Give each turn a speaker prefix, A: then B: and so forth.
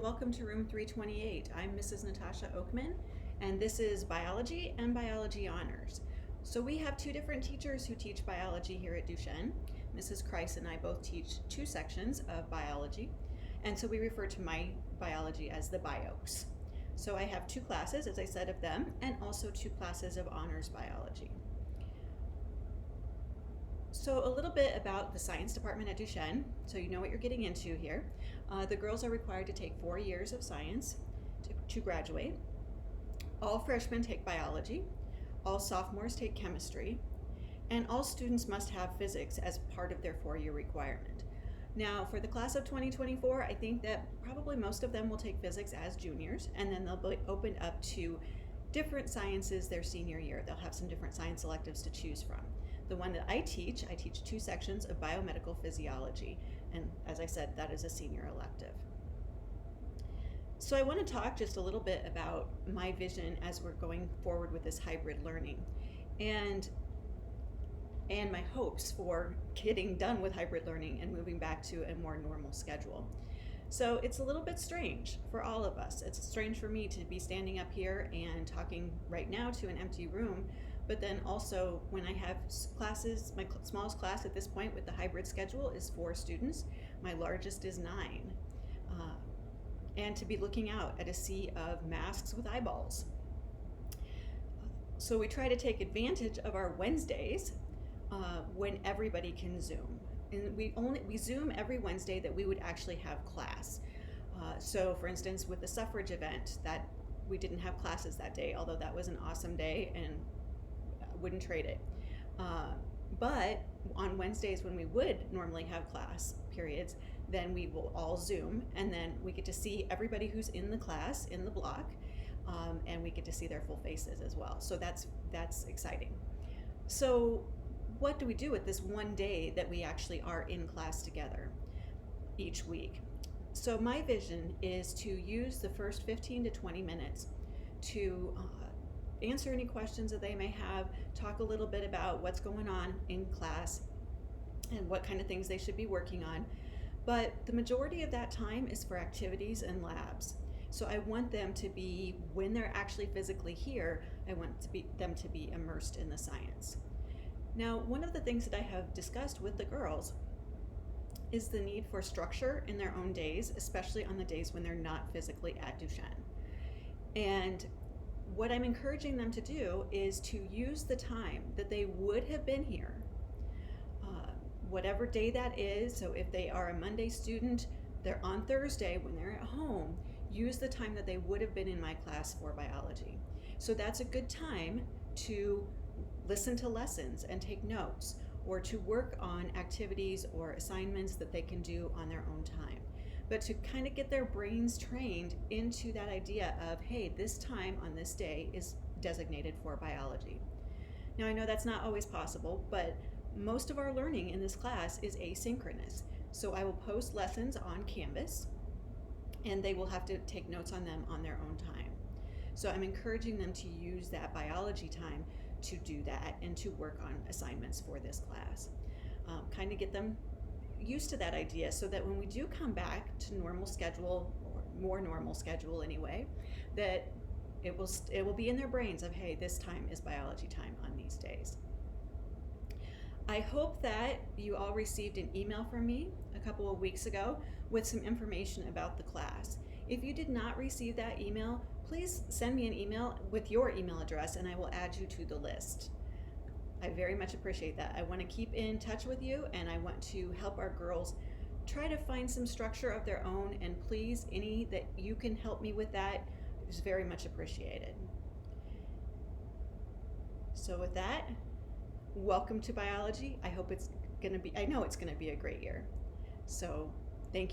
A: Welcome to room 328. I'm Mrs. Natasha Oakman, and this is biology and biology honors. So we have two different teachers who teach biology here at Duchesne. Mrs. Kreis and I both teach two sections of biology, and so we refer to my biology as the biokes. So I have two classes, as I said, of them, and also two classes of honors biology. So a little bit about the science department at Duchesne, so you know what you're getting into here. The girls are required to take 4 years of science to graduate. All freshmen take biology, all sophomores take chemistry, and all students must have physics as part of their 4-year requirement. Now, for the class of 2024, I think that probably most of them will take physics as juniors, and then they'll be opened up to different sciences their senior year. They'll have some different science electives to choose from. The one that I teach two sections of biomedical physiology, and as I said, that is a senior elective. So I want to talk just a little bit about my vision as we're going forward with this hybrid learning, and my hopes for getting done with hybrid learning and moving back to a more normal schedule. So it's a little bit strange for all of us. It's strange for me to be standing up here and talking right now to an empty room, but then also when I have classes, my smallest class at this point with the hybrid schedule is 4 students. My largest is 9. And to be looking out at a sea of masks with eyeballs. So we try to take advantage of our Wednesdays when everybody can Zoom. And we Zoom every Wednesday that we would actually have class. So for instance, with the suffrage event, that we didn't have classes that day, although that was an awesome day and wouldn't trade it. But on Wednesdays when we would normally have class periods, then we will all Zoom, and then we get to see everybody who's in the class, in the block, and we get to see their full faces as well. So that's exciting. So what do we do with this one day that we actually are in class together each week? So my vision is to use the first 15 to 20 minutes to answer any questions that they may have, talk a little bit about what's going on in class and what kind of things they should be working on. But the majority of that time is for activities and labs. So I want them to be, when they're actually physically here, I want them to be immersed in the science. Now, one of the things that I have discussed with the girls is the need for structure in their own days, especially on the days when they're not physically at Duchesne. And what I'm encouraging them to do is to use the time that they would have been here, whatever day that is. So if they are a Monday student, they're on Thursday when they're at home, use the time that they would have been in my class for biology. So that's a good time to listen to lessons and take notes, or to work on activities or assignments that they can do on their own time. But to kind of get their brains trained into that idea of, hey, this time on this day is designated for biology. Now, I know that's not always possible, but most of our learning in this class is asynchronous. So I will post lessons on Canvas, and they will have to take notes on them on their own time. So I'm encouraging them to use that biology time to do that and to work on assignments for this class. Kind of get them used to that idea so that when we do come back to normal schedule, or more normal schedule anyway, that it will be in their brains of, hey, this time is biology time on these days. I hope that you all received an email from me a couple of weeks ago with some information about the class. If you did not receive that email, please send me an email with your email address and I will add you to the list. I very much appreciate that. I want to keep in touch with you, and I want to help our girls try to find some structure of their own, and please, any that you can help me with that is very much appreciated. So with that, welcome to biology. I know it's going to be a great year. So